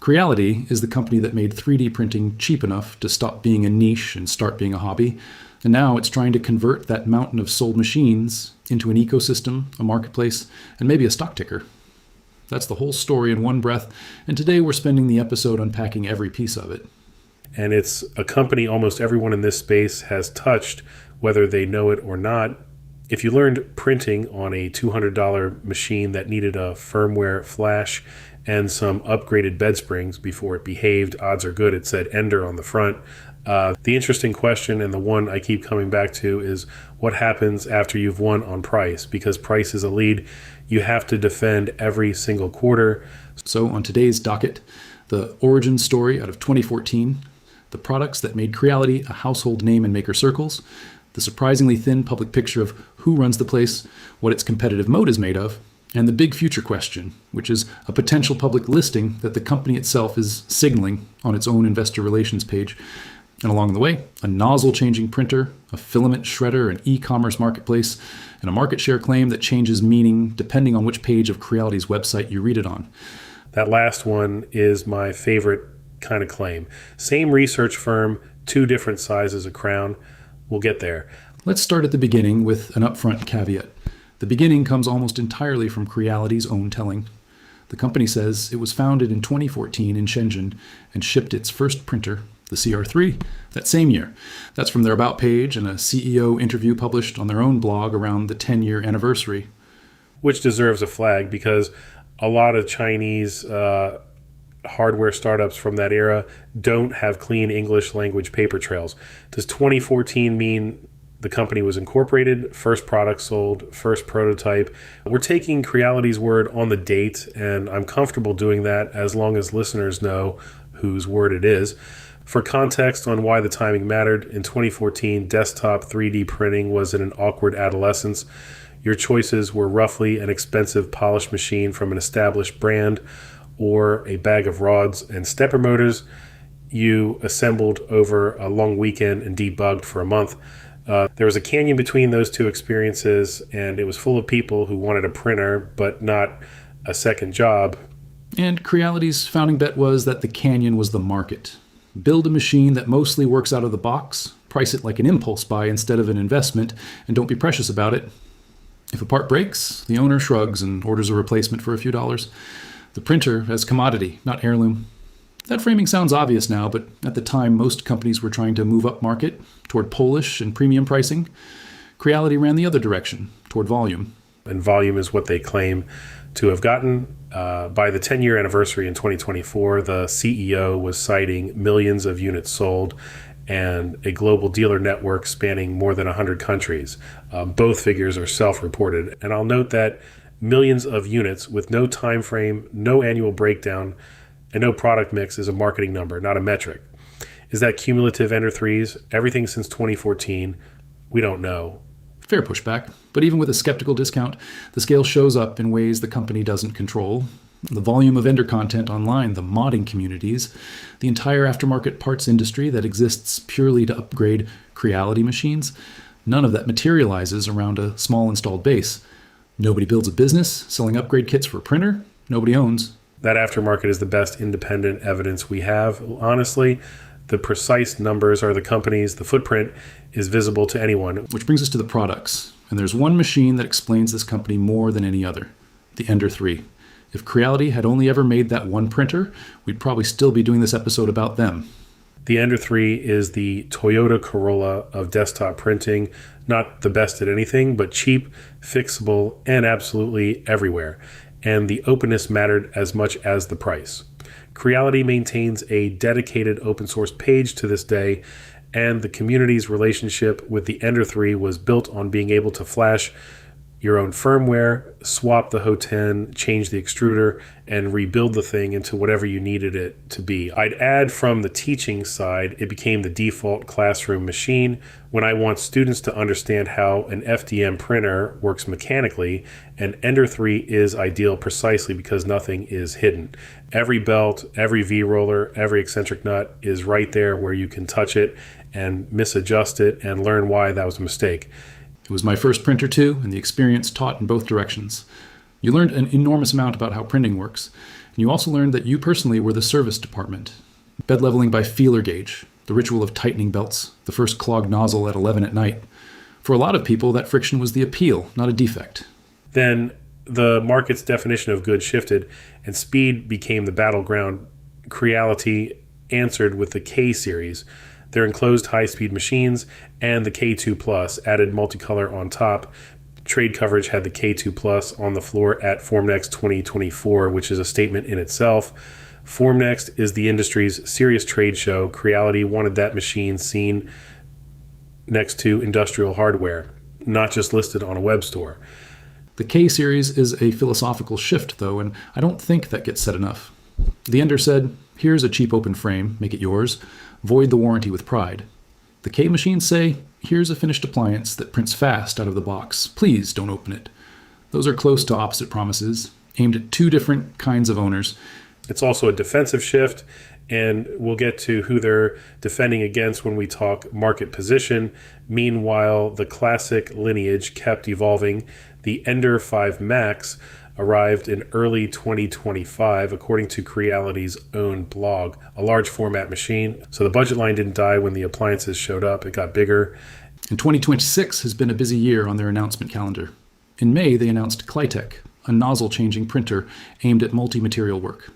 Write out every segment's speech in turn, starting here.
Creality is the company that made 3D printing cheap enough to stop being a niche and start being a hobby. And now it's trying to convert that mountain of sold machines into an ecosystem, a marketplace, and maybe a stock ticker. That's the whole story in one breath, and today we're spending the episode unpacking every piece of it. And it's a company almost everyone in this space has touched, whether they know it or not. If you learned printing on a $200 machine that needed a firmware flash and some upgraded bed springs before it behaved, odds are good it said Ender on the front. The interesting question, and the one I keep coming back to, is what happens after you've won on price? Because price is a lead. You have to defend every single quarter. So on today's docket, the origin story out of 2014, the products that made Creality a household name in maker circles, the surprisingly thin public picture of who runs the place, what its competitive moat is made of, and the big future question, which is a potential public listing that the company itself is signaling on its own investor relations page. And along the way, a nozzle-changing printer, a filament shredder, an e-commerce marketplace, and a market share claim that changes meaning depending on which page of Creality's website you read it on. That last one is my favorite kind of claim. Same research firm, two different sizes of crown. We'll get there. Let's start at the beginning with an upfront caveat. The beginning comes almost entirely from Creality's own telling. The company says it was founded in 2014 in Shenzhen and shipped its first printer, the CR3, that same year. That's from their About page and a CEO interview published on their own blog around the 10-year anniversary. Which deserves a flag because a lot of Chinese hardware startups from that era don't have clean English language paper trails. Does 2014 mean the company was incorporated, first product sold, first prototype? We're taking Creality's word on the date, and I'm comfortable doing that as long as listeners know whose word it is. For context on why the timing mattered, in 2014, desktop 3D printing was in an awkward adolescence. Your choices were roughly an expensive polished machine from an established brand or a bag of rods and stepper motors you assembled over a long weekend and debugged for a month. There was a canyon between those two experiences, and it was full of people who wanted a printer but not a second job. And Creality's founding bet was that the canyon was the market. Build a machine that mostly works out of the box, price it like an impulse buy instead of an investment, and don't be precious about it. If a part breaks, the owner shrugs and orders a replacement for a few dollars. The printer as commodity, not heirloom. That framing sounds obvious now, but at the time most companies were trying to move up market toward Polish and premium pricing. Creality ran the other direction, toward volume. And volume is what they claim to have gotten. By the 10-year anniversary in 2024, the CEO was citing millions of units sold and a global dealer network spanning more than 100 countries. Both figures are self-reported. And I'll note that millions of units with no time frame, no annual breakdown, and no product mix is a marketing number, not a metric. Is that cumulative Ender 3s? Everything since 2014? We don't know. Fair pushback, but even with a skeptical discount, the scale shows up in ways the company doesn't control. The volume of Ender content online, the modding communities, the entire aftermarket parts industry that exists purely to upgrade Creality machines, none of that materializes around a small installed base. Nobody builds a business selling upgrade kits for a printer. Nobody owns. That aftermarket is the best independent evidence we have. Honestly, the precise numbers are the companies, the footprint is visible to anyone. Which brings us to the products. And there's one machine that explains this company more than any other, the Ender 3. If Creality had only ever made that one printer, we'd probably still be doing this episode about them. The Ender 3 is the Toyota Corolla of desktop printing. Not the best at anything, but cheap, fixable, and absolutely everywhere. And the openness mattered as much as the price. Creality maintains a dedicated open source page to this day, and the community's relationship with the Ender 3 was built on being able to flash your own firmware, swap the HO10, change the extruder, and rebuild the thing into whatever you needed it to be. I'd add from the teaching side, it became the default classroom machine when I want students to understand how an FDM printer works mechanically, and Ender 3 is ideal precisely because nothing is hidden. Every belt, every V-roller, every eccentric nut is right there where you can touch it and misadjust it and learn why that was a mistake. It was my first printer too, and the experience taught in both directions. You learned an enormous amount about how printing works, And you also learned that you personally were the service department. Bed leveling by feeler gauge, the ritual of tightening belts, the first clogged nozzle at 11 at night. For a lot of people, that friction was the appeal, not a defect. Then the market's definition of good shifted, and speed became the battleground. Creality answered with the K series, their enclosed high-speed machines, and the K2 Plus, added multicolor on top. Trade coverage had the K2 Plus on the floor at Formnext 2024, which is a statement in itself. Formnext is the industry's serious trade show. Creality wanted that machine seen next to industrial hardware, not just listed on a web store. The K series is a philosophical shift, though, and I don't think that gets said enough. The Ender said, here's a cheap open frame, make it yours, void the warranty with pride. The K machines say, here's a finished appliance that prints fast out of the box, please don't open it. Those are close to opposite promises, aimed at two different kinds of owners. It's also a defensive shift, and we'll get to who they're defending against when we talk market position. Meanwhile, the classic lineage kept evolving. The Ender 5 Max arrived in early 2025, according to Creality's own blog, a large format machine. So the budget line didn't die when the appliances showed up. It got bigger. And 2026 has been a busy year on their announcement calendar. In May, they announced KliTek, a nozzle-changing printer aimed at multi-material work.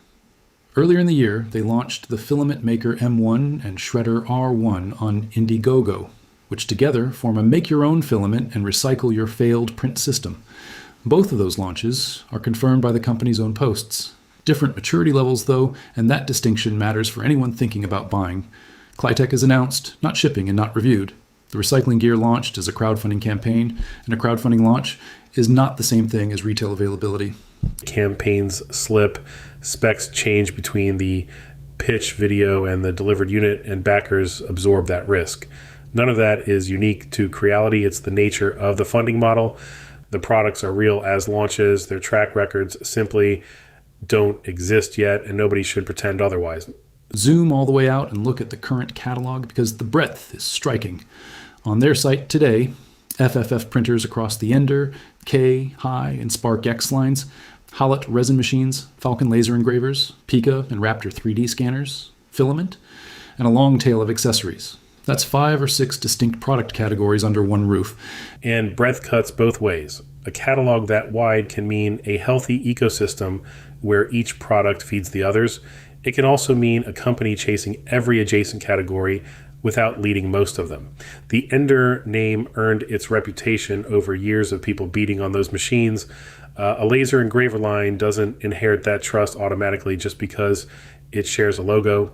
Earlier in the year, they launched the Filament Maker M1 and Shredder R1 on Indiegogo, which together form a make-your-own filament and recycle your failed print system. Both of those launches are confirmed by the company's own posts. Different maturity levels, though, and that distinction matters for anyone thinking about buying. KliTek is announced, not shipping and not reviewed. The recycling gear launched as a crowdfunding campaign, and a crowdfunding launch is not the same thing as retail availability. Campaigns slip, specs change between the pitch video and the delivered unit, and backers absorb that risk. None of that is unique to Creality. It's the nature of the funding model. The products are real as launches. Their track records simply don't exist yet, and nobody should pretend otherwise. Zoom all the way out and look at the current catalog because the breadth is striking. On their site today, FFF printers across the Ender, K, High, and Spark X lines, Hallett resin machines, Falcon laser engravers, Pika and Raptor 3D scanners, filament, and a long tail of accessories. That's 5 or 6 distinct product categories under one roof. And breadth cuts both ways. A catalog that wide can mean a healthy ecosystem where each product feeds the others. It can also mean a company chasing every adjacent category without leading most of them. The Ender name earned its reputation over years of people beating on those machines. A laser engraver line doesn't inherit that trust automatically just because it shares a logo.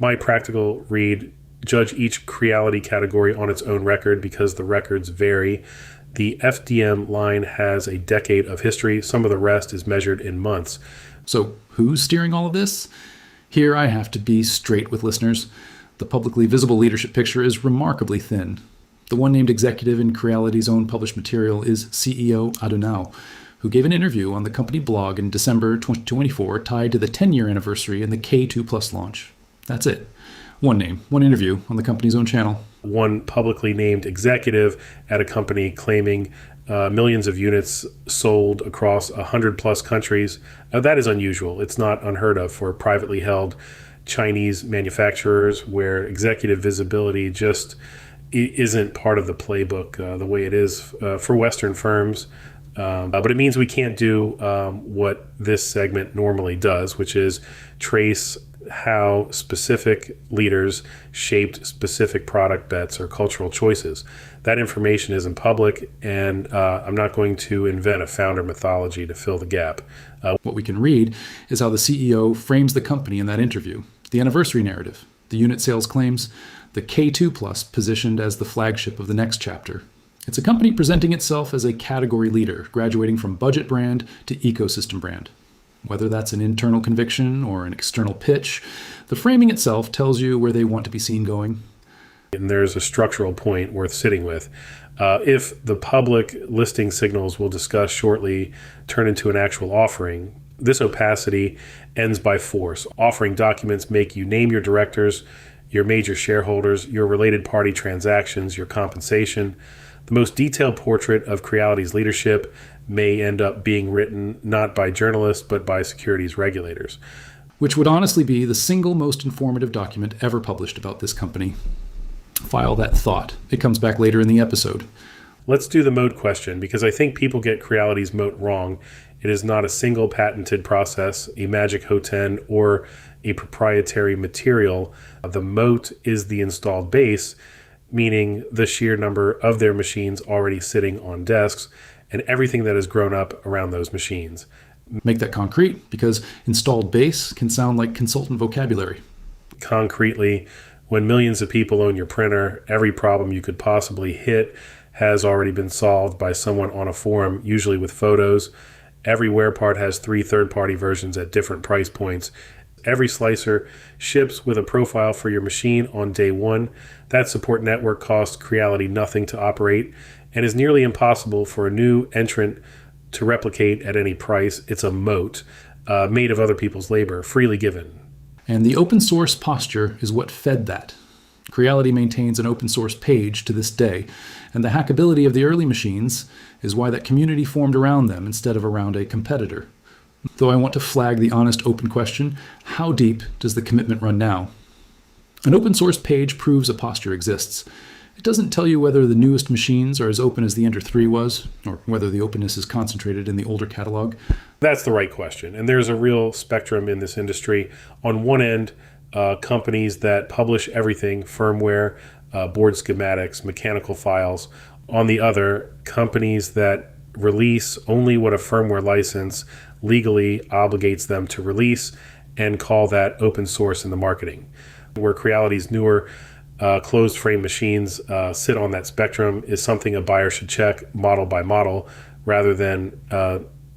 My practical read: judge each Creality category on its own record because the records vary. The FDM line has a decade of history. Some of the rest is measured in months. So who's steering all of this? Here I have to be straight with listeners. The publicly visible leadership picture is remarkably thin. The one named executive in Creality's own published material is CEO Adunau, who gave an interview on the company blog in December 2024 tied to the 10-year anniversary and the K2 Plus launch. That's it. One name, one interview on the company's own channel. One publicly named executive at a company claiming millions of units sold across 100+ countries. That is unusual. It's not unheard of for privately held Chinese manufacturers where executive visibility just isn't part of the playbook the way it is for Western firms. But it means we can't do what this segment normally does, which is trace how specific leaders shaped specific product bets or cultural choices. That information isn't public, and I'm not going to invent a founder mythology to fill the gap. What we can read is how the CEO frames the company in that interview. The anniversary narrative, the unit sales claims, the K2 Plus positioned as the flagship of the next chapter. It's a company presenting itself as a category leader, graduating from budget brand to ecosystem brand. Whether that's an internal conviction or an external pitch, the framing itself tells you where they want to be seen going. And there's a structural point worth sitting with. If the public listing signals we'll discuss shortly turn into an actual offering, this opacity ends by force. Offering documents make you name your directors, your major shareholders, your related party transactions, your compensation. The most detailed portrait of Creality's leadership may end up being written not by journalists, but by securities regulators. Which would honestly be the single most informative document ever published about this company. File that thought. It comes back later in the episode. Let's do the moat question, because I think people get Creality's moat wrong. It is not a single patented process, a magic Ho10, or a proprietary material. The moat is the installed base, meaning the sheer number of their machines already sitting on desks and everything that has grown up around those machines. Make that concrete, because installed base can sound like consultant vocabulary. Concretely, when millions of people own your printer, every problem you could possibly hit has already been solved by someone on a forum, usually with photos. Every wear part has 3 third-party versions at different price points. Every slicer ships with a profile for your machine on day one. That support network costs Creality nothing to operate and is nearly impossible for a new entrant to replicate at any price. It's a moat made of other people's labor, freely given. And the open source posture is what fed that. Creality maintains an open source page to this day, and the hackability of the early machines is why that community formed around them instead of around a competitor. Though I want to flag the honest open question, how deep does the commitment run now? An open source page proves a posture exists. It doesn't tell you whether the newest machines are as open as the Ender 3 was, or whether the openness is concentrated in the older catalog. That's the right question. And there's a real spectrum in this industry. On one end, companies that publish everything, firmware, board schematics, mechanical files. On the other, companies that release only what a firmware license legally obligates them to release and call that open source in the marketing. Where Creality's newer closed frame machines sit on that spectrum is something a buyer should check model by model rather than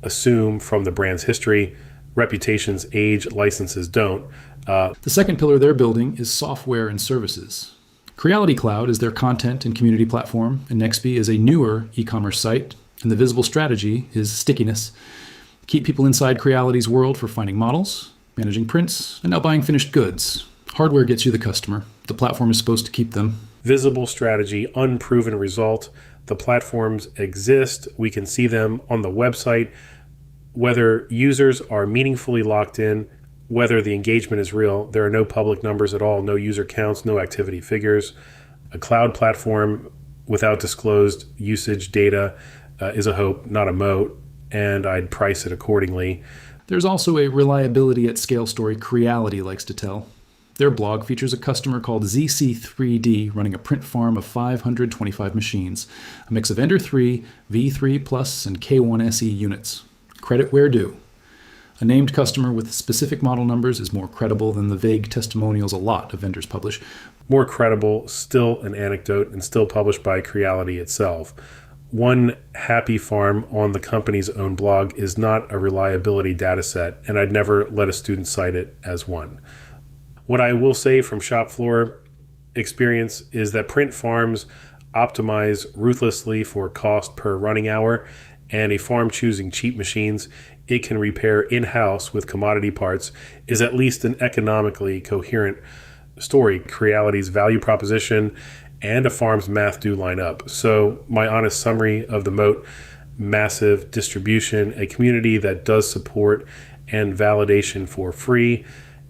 assume from the brand's history. Reputations age, licenses don't. The second pillar they're building is software and services. Creality Cloud is their content and community platform, and Nextbee is a newer e-commerce site, and the visible strategy is stickiness. Keep people inside Creality's world for finding models, managing prints, and now buying finished goods. Hardware gets you the customer. The platform is supposed to keep them. Visible strategy, unproven result. The platforms exist. We can see them on the website. Whether users are meaningfully locked in, whether the engagement is real, there are no public numbers at all, no user counts, no activity figures. A cloud platform without disclosed usage data is a hope, not a moat, and I'd price it accordingly. There's also a reliability at scale story Creality likes to tell. Their blog features a customer called ZC3D running a print farm of 525 machines, a mix of Ender 3, V3 Plus, and K1SE units. Credit where due. A named customer with specific model numbers is more credible than the vague testimonials a lot of vendors publish. More credible, still an anecdote, and still published by Creality itself. One happy farm on the company's own blog is not a reliability data set, and I'd never let a student cite it as one. What I will say from shop floor experience is that print farms optimize ruthlessly for cost per running hour, and a farm choosing cheap machines it can repair in-house with commodity parts is at least an economically coherent story. Creality's value proposition and a farm's math do line up. So my honest summary of the moat: massive distribution, a community that does support and validation for free,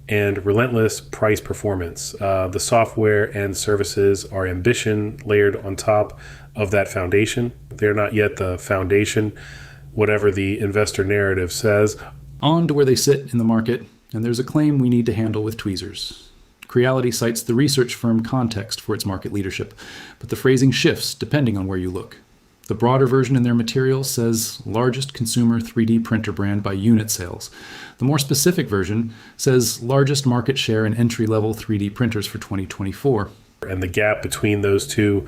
and relentless price performance. The software and services are ambition layered on top of that foundation. They're not yet the foundation, whatever the investor narrative says. On to where they sit in the market, and there's a claim we need to handle with tweezers. Creality cites the research firm Context for its market leadership, but the phrasing shifts depending on where you look. The broader version in their material says largest consumer 3D printer brand by unit sales. The more specific version says largest market share in entry-level 3D printers for 2024. And the gap between those two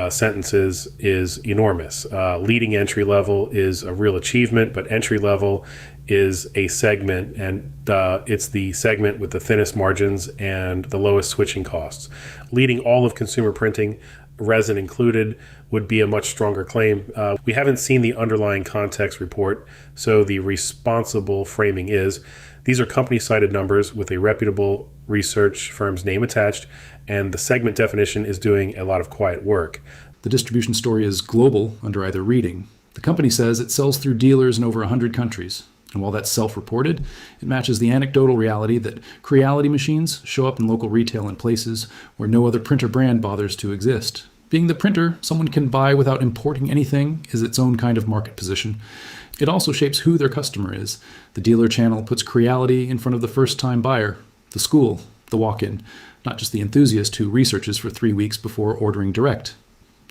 sentences is enormous. Leading entry level is a real achievement, but entry level is a segment, and it's the segment with the thinnest margins and the lowest switching costs. Leading all of consumer printing, resin included, would be a much stronger claim. We haven't seen the underlying context report, so the responsible framing is these are company-cited numbers with a reputable research firm's name attached, and the segment definition is doing a lot of quiet work. The distribution story is global under either reading. The company says it sells through dealers in over 100 countries. And while that's self-reported, it matches the anecdotal reality that Creality machines show up in local retail in places where no other printer brand bothers to exist. Being the printer someone can buy without importing anything is its own kind of market position. It also shapes who their customer is. The dealer channel puts Creality in front of the first-time buyer, the school, the walk-in, not just the enthusiast who researches for 3 weeks before ordering direct.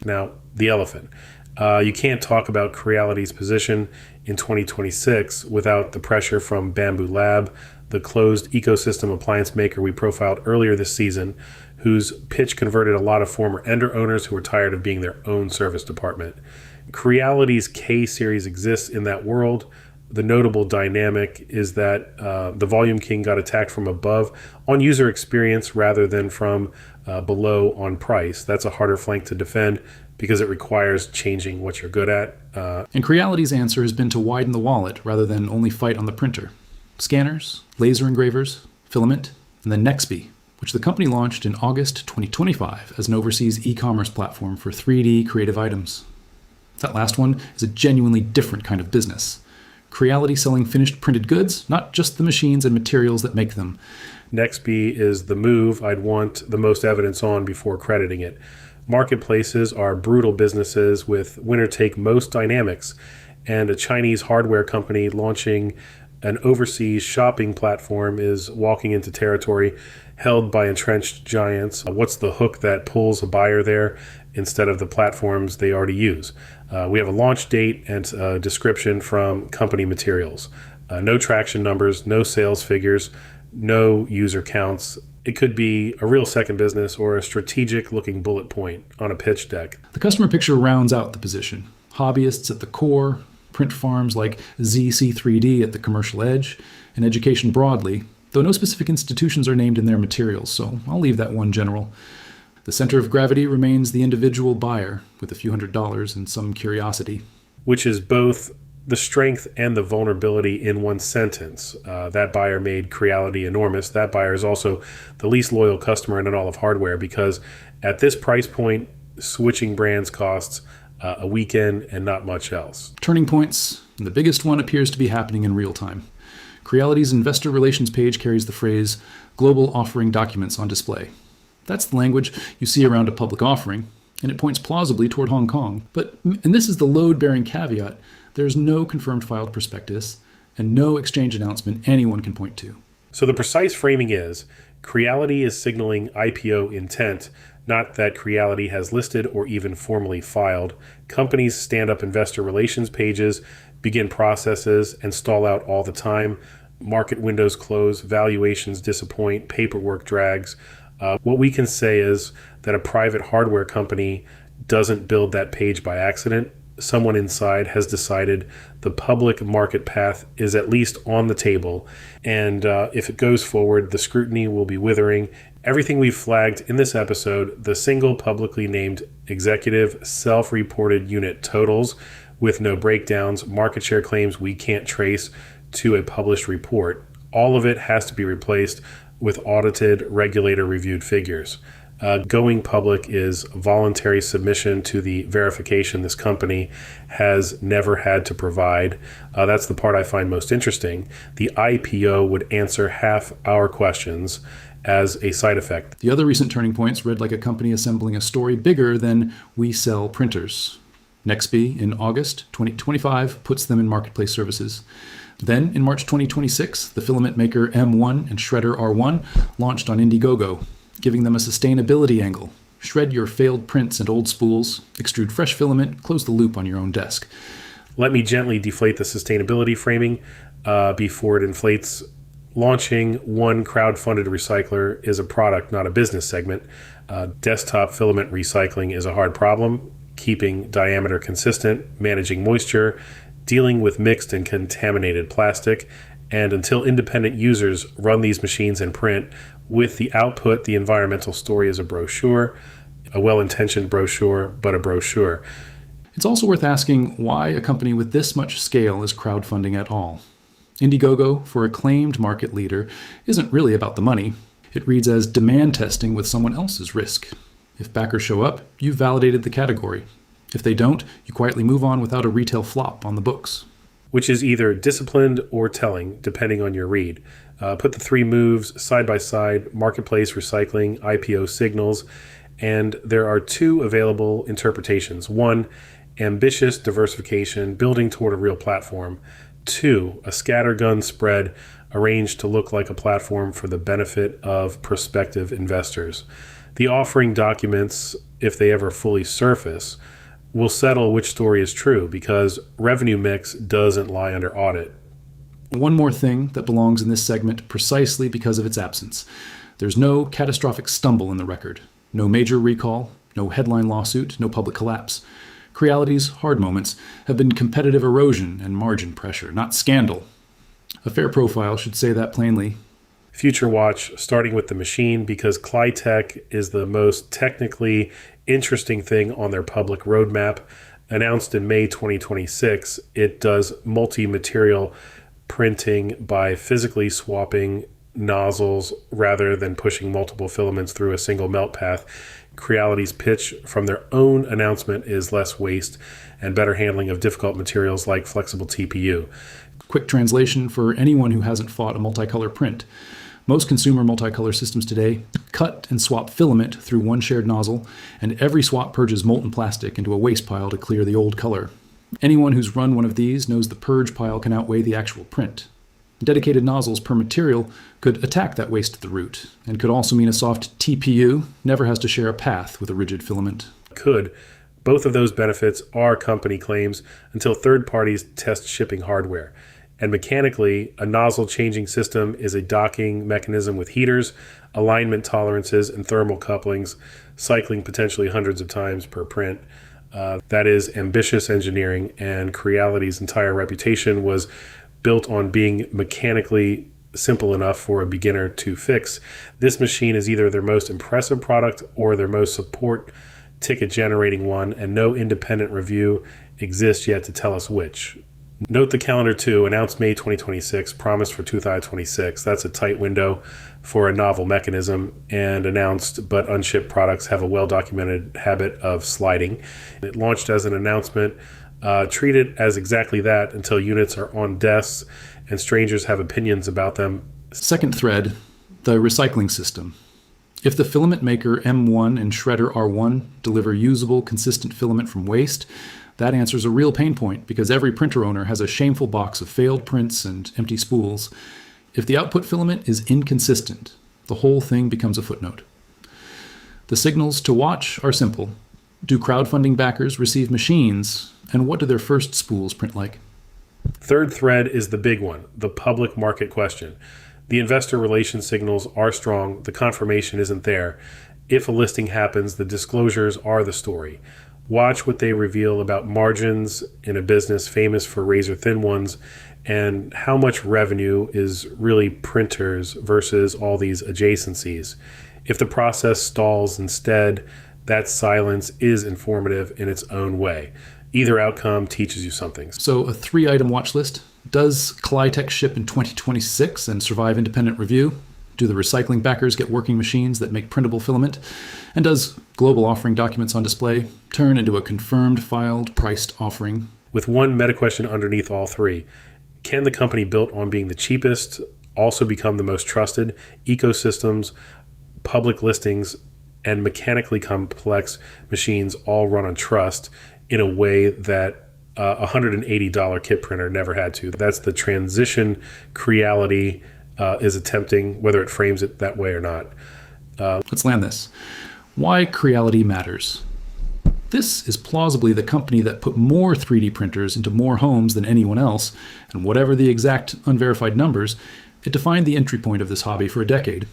Now, the elephant. You can't talk about Creality's position in 2026 without the pressure from Bamboo Lab, the closed ecosystem appliance maker we profiled earlier this season, whose pitch converted a lot of former Ender owners who were tired of being their own service department. Creality's K-series exists in that world. The notable dynamic is that the Volume King got attacked from above on user experience rather than from below on price. That's a harder flank to defend because it requires changing what you're good at. And Creality's answer has been to widen the wallet rather than only fight on the printer. Scanners, laser engravers, filament, and then Nextbee, which the company launched in August 2025 as an overseas e-commerce platform for 3D creative items. That last one is a genuinely different kind of business. Creality selling finished printed goods, not just the machines and materials that make them. Nextbee is the move I'd want the most evidence on before crediting it. Marketplaces are brutal businesses with winner-take-most dynamics, and a Chinese hardware company launching an overseas shopping platform is walking into territory held by entrenched giants. What's the hook that pulls a buyer there instead of the platforms they already use? We have a launch date and a description from company materials. No traction numbers, no sales figures, no user counts. It could be a real second business or a strategic-looking bullet point on a pitch deck. The customer picture rounds out the position. Hobbyists at the core, print farms like ZC3D at the commercial edge, and education broadly, though no specific institutions are named in their materials, so I'll leave that one general. The center of gravity remains the individual buyer with a few $100s and some curiosity. Which is both the strength and the vulnerability in one sentence. That buyer made Creality enormous. That buyer is also the least loyal customer in all of hardware because at this price point, switching brands costs a weekend and not much else. Turning points, and the biggest one appears to be happening in real time. Creality's investor relations page carries the phrase, global offering documents on display. That's the language you see around a public offering, and it points plausibly toward Hong Kong. But, and this is the load-bearing caveat, there's no confirmed filed prospectus and no exchange announcement anyone can point to. So the precise framing is, Creality is signaling IPO intent, not that Creality has listed or even formally filed. Companies stand up investor relations pages, begin processes, and stall out all the time. Market windows close, valuations disappoint, paperwork drags. What we can say is that a private hardware company doesn't build that page by accident. Someone inside has decided the public market path is at least on the table, and if it goes forward, the scrutiny will be withering. Everything we've flagged in this episode, the single publicly named executive self-reported unit totals with no breakdowns, market share claims we can't trace to a published report, all of it has to be replaced with audited, regulator-reviewed figures. Going public is voluntary submission to the verification this company has never had to provide. That's the part I find most interesting. The IPO would answer half our questions as a side effect. The other recent turning points read like a company assembling a story bigger than we sell printers. Nextbee in August 2025 puts them in marketplace services. Then in March 2026, the filament maker M1 and shredder R1 launched on Indiegogo, giving them a sustainability angle. Shred your failed prints and old spools, extrude fresh filament, close the loop on your own desk. Let me gently deflate the sustainability framing before it inflates. Launching one crowd-funded recycler is a product, not a business segment. Desktop filament recycling is a hard problem. Keeping diameter consistent, managing moisture, dealing with mixed and contaminated plastic, and until independent users run these machines and print, with the output, the environmental story is a brochure, a well-intentioned brochure, but a brochure. It's also worth asking why a company with this much scale is crowdfunding at all. Indiegogo, for a claimed market leader, isn't really about the money. It reads as demand testing with someone else's risk. If backers show up, you've validated the category. If they don't, you quietly move on without a retail flop on the books. Which is either disciplined or telling, depending on your read. Put the three moves side by side: marketplace, recycling, IPO signals, and there are two available interpretations. One, ambitious diversification, building toward a real platform. Two, a scattergun spread arranged to look like a platform for the benefit of prospective investors. The offering documents, if they ever fully surface, will settle which story is true, because revenue mix doesn't lie under audit. One more thing that belongs in this segment precisely because of its absence. There's no catastrophic stumble in the record. No major recall, no headline lawsuit, no public collapse. Creality's hard moments have been competitive erosion and margin pressure, not scandal. A fair profile should say that plainly. Future watch, starting with the machine, because KliTek is the most technically interesting thing on their public roadmap. Announced in May 2026, it does multi-material printing by physically swapping nozzles rather than pushing multiple filaments through a single melt path. Creality's pitch from their own announcement is less waste and better handling of difficult materials like flexible TPU. Quick translation for anyone who hasn't fought a multicolor print. Most consumer multicolor systems today cut and swap filament through one shared nozzle, and every swap purges molten plastic into a waste pile to clear the old color. Anyone who's run one of these knows the purge pile can outweigh the actual print. Dedicated nozzles per material could attack that waste at the root, and could also mean a soft TPU never has to share a path with a rigid filament. Could. Both of those benefits are company claims until third parties test shipping hardware. And mechanically, a nozzle-changing system is a docking mechanism with heaters, alignment tolerances, and thermal couplings, cycling potentially hundreds of times per print. That is ambitious engineering, and Creality's entire reputation was built on being mechanically simple enough for a beginner to fix. This machine is either their most impressive product or their most support ticket generating one, and no independent review exists yet to tell us which. Note the calendar too, announced May 2026, promised for 2026. That's a tight window for a novel mechanism, and announced but unshipped products have a well-documented habit of sliding. It launched as an announcement. Treat it as exactly that until units are on desks and strangers have opinions about them. Second thread, the recycling system. If the filament maker M1 and shredder R1 deliver usable, consistent filament from waste, that answers a real pain point, because every printer owner has a shameful box of failed prints and empty spools. If the output filament is inconsistent, the whole thing becomes a footnote. The signals to watch are simple. Do crowdfunding backers receive machines, and what do their first spools print like? Third thread is the big one, the public market question. The investor relations signals are strong, the confirmation isn't there. If a listing happens, the disclosures are the story. Watch what they reveal about margins in a business famous for razor-thin ones, and how much revenue is really printers versus all these adjacencies. If the process stalls instead, that silence is informative in its own way. Either outcome teaches you something. So a 3-item watch list. Does KliTek ship in 2026 and survive independent review? Do the recycling backers get working machines that make printable filament? And does global offering documents on display turn into a confirmed, filed, priced offering? With one meta question underneath all three. Can the company built on being the cheapest also become the most trusted? Ecosystems, public listings, and mechanically complex machines all run on trust in a way that a $180 kit printer never had to. That's the transition Creality is attempting, whether it frames it that way or not. Let's land this. Why Creality matters. This is plausibly the company that put more 3D printers into more homes than anyone else, and whatever the exact unverified numbers, it defined the entry point of this hobby for a decade.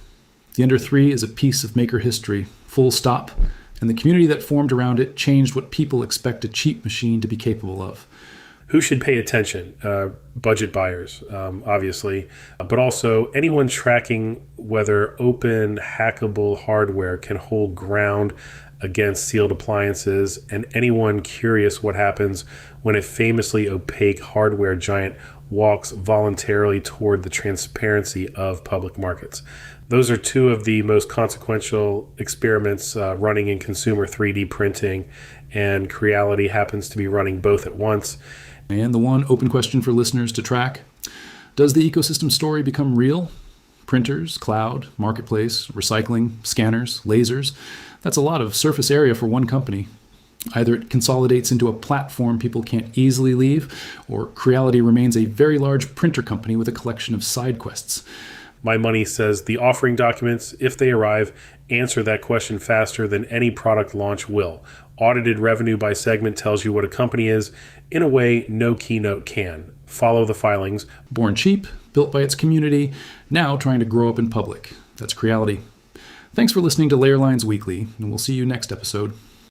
The Ender 3 is a piece of maker history, full stop, and the community that formed around it changed what people expect a cheap machine to be capable of. Who should pay attention? Budget buyers, obviously, but also anyone tracking whether open, hackable hardware can hold ground against sealed appliances, and anyone curious what happens when a famously opaque hardware giant walks voluntarily toward the transparency of public markets. Those are two of the most consequential experiments running in consumer 3D printing, and Creality happens to be running both at once. And the one open question for listeners to track: does the ecosystem story become real? Printers, cloud, marketplace, recycling, scanners, lasers. That's a lot of surface area for one company. Either it consolidates into a platform people can't easily leave, or Creality remains a very large printer company with a collection of side quests. My money says the offering documents, if they arrive, answer that question faster than any product launch will. Audited revenue by segment tells you what a company is in a way no keynote can. Follow the filings. Born cheap, built by its community, now trying to grow up in public. That's Creality. Thanks for listening to Layer Lines Weekly, and we'll see you next episode.